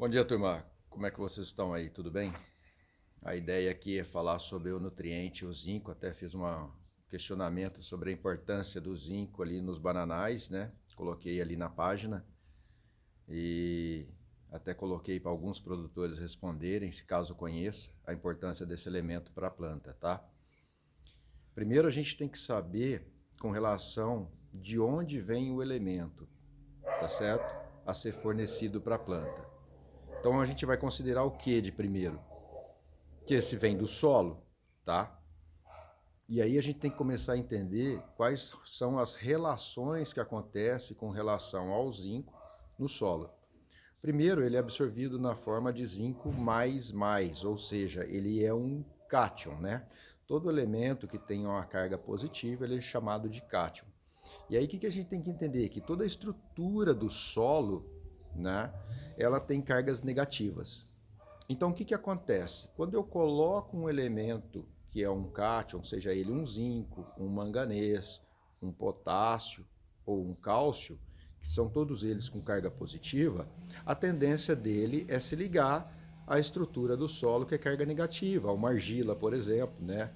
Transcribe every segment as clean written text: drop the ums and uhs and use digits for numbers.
Bom dia, turma. Como é que vocês estão aí? Tudo bem? A ideia aqui é falar sobre o nutriente, o zinco. Até fiz um questionamento sobre a importância do zinco ali nos bananais, né? Coloquei ali na página e até coloquei para alguns produtores responderem, se caso conheça, a importância desse elemento para a planta, tá? Primeiro a gente tem que saber com relação de onde vem o elemento, tá certo? A ser fornecido para a planta. Então a gente vai considerar o que de primeiro? Que esse vem do solo, tá? E aí a gente tem que começar a entender quais são as relações que acontecem com relação ao zinco no solo. Primeiro, ele é absorvido na forma de zinco mais, ou seja, ele é um cátion, né? Todo elemento que tem uma carga positiva, ele é chamado de cátion. E aí o que a gente tem que entender? Que toda a estrutura do solo, né, ela tem cargas negativas. Então, o que acontece? Quando eu coloco um elemento que é um cátion, seja ele um zinco, um manganês, um potássio ou um cálcio, que são todos eles com carga positiva, a tendência dele é se ligar à estrutura do solo, que é carga negativa, uma argila, por exemplo, né?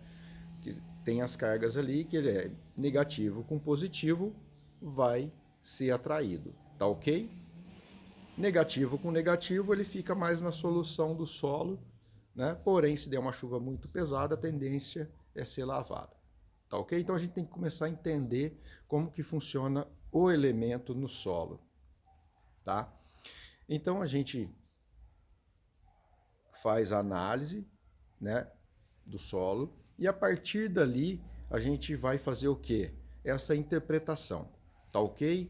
Que tem as cargas ali, que ele é negativo com positivo, vai ser atraído, tá ok? Negativo com negativo, ele fica mais na solução do solo, né? Porém, se der uma chuva muito pesada, a tendência é ser lavado. Tá ok? Então a gente tem que começar a entender como que funciona o elemento no solo, tá? Então a gente faz a análise, né, do solo e a partir dali a gente vai fazer o quê? Essa interpretação, tá ok?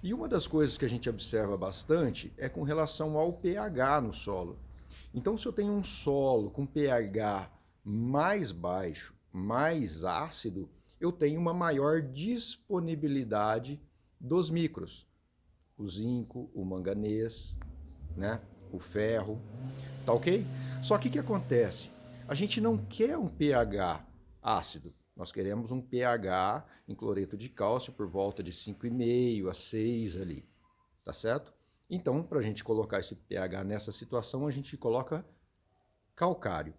E uma das coisas que a gente observa bastante é com relação ao pH no solo. Então, se eu tenho um solo com pH mais baixo, mais ácido, eu tenho uma maior disponibilidade dos micros. O zinco, o manganês, né? O ferro, tá ok? Só que o que acontece? A gente não quer um pH ácido. Nós queremos um pH em cloreto de cálcio por volta de 5,5 a 6 ali, tá certo? Então, para a gente colocar esse pH nessa situação, a gente coloca calcário.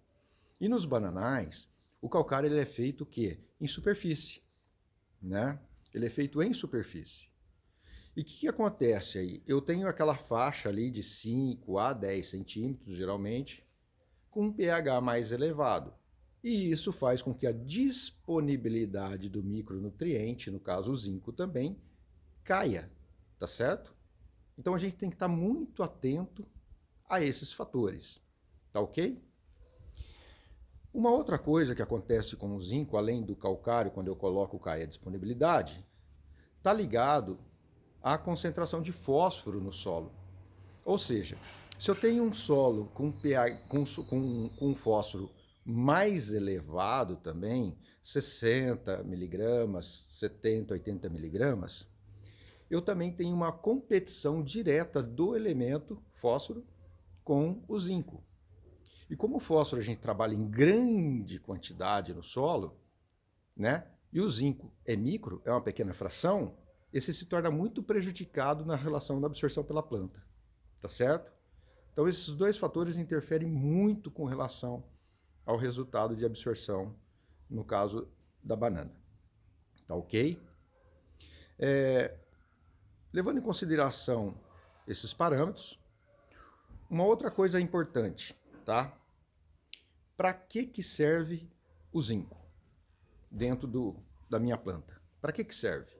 E nos bananais, o calcário ele é feito o quê? Em superfície, né? Ele é feito em superfície. E o que acontece aí? Eu tenho aquela faixa ali de 5 a 10 centímetros, geralmente, com um pH mais elevado. E isso faz com que a disponibilidade do micronutriente, no caso o zinco também, caia, tá certo? Então a gente tem que estar muito atento a esses fatores, tá ok? Uma outra coisa que acontece com o zinco, além do calcário, quando eu coloco cai a disponibilidade, está ligado à concentração de fósforo no solo. Ou seja, se eu tenho um solo com pH, com fósforo mais elevado também, 60 miligramas, 70, 80 miligramas, eu também tenho uma competição direta do elemento fósforo com o zinco. E como o fósforo a gente trabalha em grande quantidade no solo, né? E o zinco é micro, é uma pequena fração, esse se torna muito prejudicado na relação da absorção pela planta, tá certo? Então esses dois fatores interferem muito com relação ao resultado de absorção, no caso da banana, tá ok? Levando em consideração esses parâmetros, uma outra coisa importante, tá? Para que serve o zinco dentro da minha planta? Para que serve?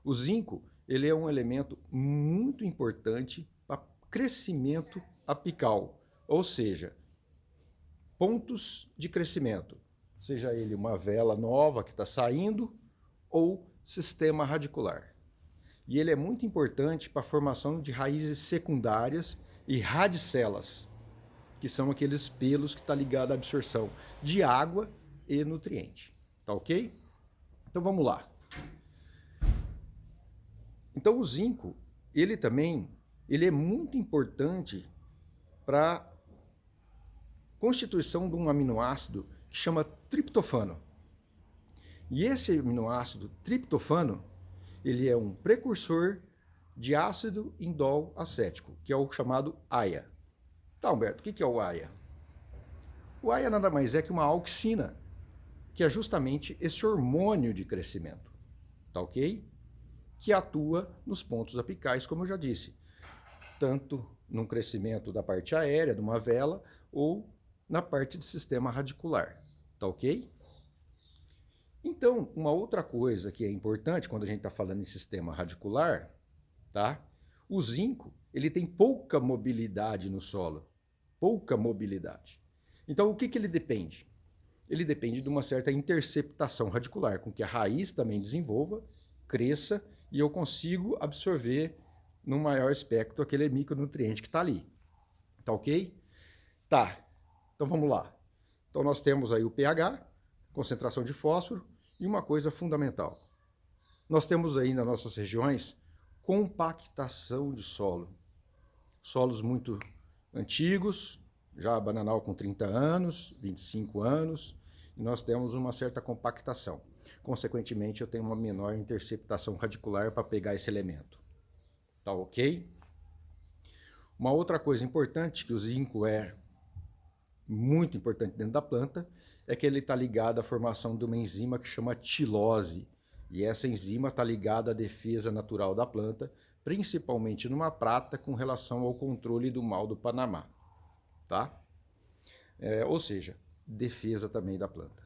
O zinco ele é um elemento muito importante para crescimento apical, ou seja, pontos de crescimento, seja ele uma vela nova que está saindo ou sistema radicular. E ele é muito importante para a formação de raízes secundárias e radicelas, que são aqueles pelos que estão ligados à absorção de água e nutriente. Tá ok? Então vamos lá. Então o zinco, ele também, ele é muito importante para a constituição de um aminoácido que chama triptofano. E esse aminoácido triptofano, ele é um precursor de ácido indol acético, que é o chamado AIA. Tá, Humberto, o que é o AIA? O AIA nada mais é que uma auxina, que é justamente esse hormônio de crescimento, tá ok? Que atua nos pontos apicais, como eu já disse, tanto no crescimento da parte aérea, de uma vela, ou na parte do sistema radicular, tá ok? Então, uma outra coisa que é importante quando a gente está falando em sistema radicular, tá? O zinco, ele tem pouca mobilidade no solo, pouca mobilidade. Então, o que ele depende? Ele depende de uma certa interceptação radicular, com que a raiz também desenvolva, cresça e eu consigo absorver no maior espectro aquele micronutriente que está ali. Tá ok? Tá, então vamos lá. Então nós temos aí o pH, concentração de fósforo, e uma coisa fundamental. Nós temos aí nas nossas regiões compactação de solo. Solos muito antigos, já bananal com 30 anos, 25 anos, e nós temos uma certa compactação. Consequentemente, eu tenho uma menor interceptação radicular para pegar esse elemento. Tá ok? Uma outra coisa importante que o zinco é muito importante dentro da planta é que ele está ligado à formação de uma enzima que chama tilose. E essa enzima está ligada à defesa natural da planta, principalmente numa prata com relação ao controle do mal do Panamá. Tá? Ou seja, defesa também da planta.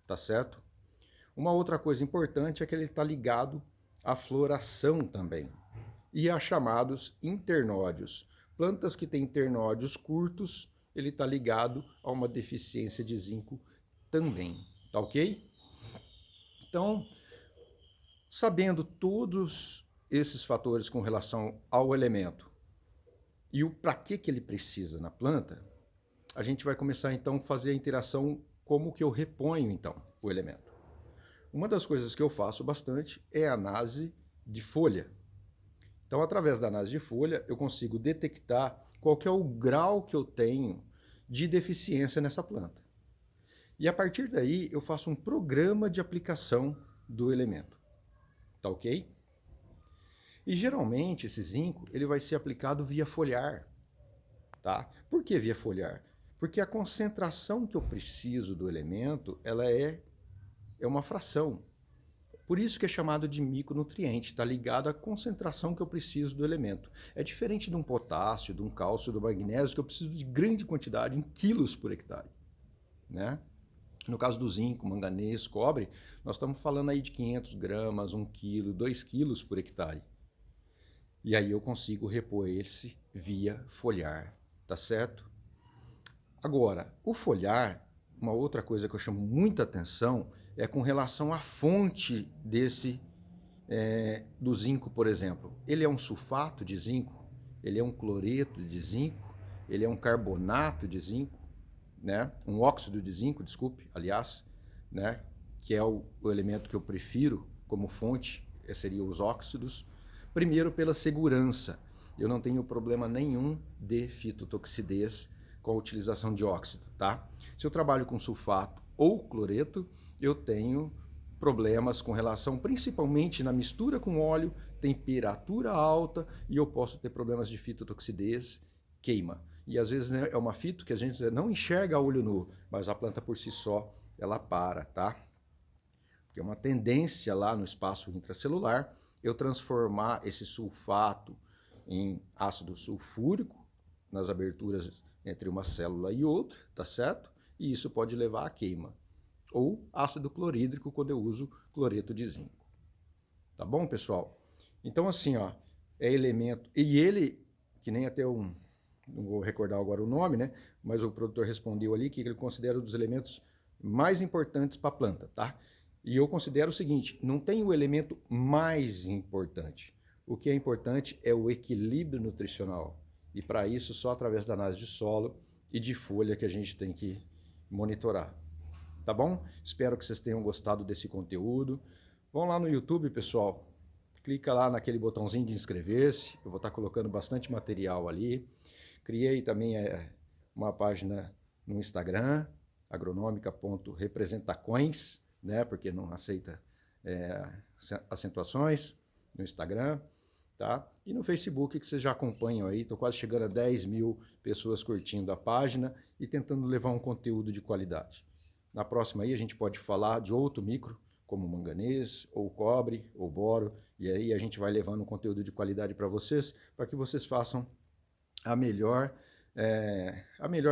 Tá certo? Uma outra coisa importante é que ele está ligado à floração também. E a chamados internódios. Plantas que têm internódios curtos, ele está ligado a uma deficiência de zinco também, tá ok? Então, sabendo todos esses fatores com relação ao elemento e o para que ele precisa na planta, a gente vai começar então a fazer a interação como que eu reponho então o elemento. Uma das coisas que eu faço bastante é a análise de folha. Então, através da análise de folha, eu consigo detectar qual que é o grau que eu tenho de deficiência nessa planta. E a partir daí, eu faço um programa de aplicação do elemento. Tá ok? E geralmente esse zinco ele vai ser aplicado via foliar. Tá? Por que via foliar? Porque a concentração que eu preciso do elemento ela é uma fração. Por isso que é chamado de micronutriente, está ligado à concentração que eu preciso do elemento. É diferente de um potássio, de um cálcio, do magnésio, que eu preciso de grande quantidade, em quilos por hectare. Né? No caso do zinco, manganês, cobre, nós estamos falando aí de 500 gramas, 1 quilo, 2 quilos por hectare. E aí eu consigo repor esse via foliar, tá certo? Agora, o foliar, uma outra coisa que eu chamo muita atenção é com relação à fonte do zinco, por exemplo. Ele é um sulfato de zinco, ele é um cloreto de zinco, ele é um carbonato de zinco, né? Um óxido de zinco, desculpe, aliás, né? Que é o elemento que eu prefiro como fonte, seriam os óxidos. Primeiro, pela segurança. Eu não tenho problema nenhum de fitotoxidez com a utilização de óxido, tá? Se eu trabalho com sulfato ou cloreto, eu tenho problemas com relação, principalmente na mistura com óleo, temperatura alta, e eu posso ter problemas de fitotoxidez, queima. E às vezes né, é uma fito que a gente não enxerga a olho nu, mas a planta por si só, ela para, tá? Porque é uma tendência lá no espaço intracelular eu transformar esse sulfato em ácido sulfúrico nas aberturas entre uma célula e outra, tá certo? E isso pode levar à queima. Ou ácido clorídrico quando eu uso cloreto de zinco. Tá bom, pessoal? Então assim, ó, é elemento... E ele, que nem até um... Não vou recordar agora o nome, né? Mas o produtor respondeu ali que ele considera um dos elementos mais importantes para a planta, tá? E eu considero o seguinte, não tem o elemento mais importante. O que é importante é o equilíbrio nutricional. E para isso, só através da análise de solo e de folha que a gente tem que monitorar. Tá bom? Espero que vocês tenham gostado desse conteúdo. Vão lá no YouTube, pessoal. Clica lá naquele botãozinho de inscrever-se. Eu vou estar colocando bastante material ali. Criei também uma página no Instagram, agronômica.representacões, né? Porque não aceita acentuações no Instagram. tá? E no Facebook, que vocês já acompanham aí, estou quase chegando a 10 mil pessoas curtindo a página e tentando levar um conteúdo de qualidade. Na próxima aí a gente pode falar de outro micro, como manganês, ou cobre, ou boro, e aí a gente vai levando um conteúdo de qualidade para vocês, para que vocês façam a melhor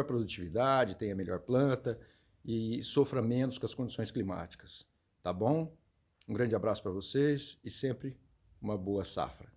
produtividade, tenha a melhor planta e sofra menos com as condições climáticas. Tá bom? Um grande abraço para vocês e sempre uma boa safra.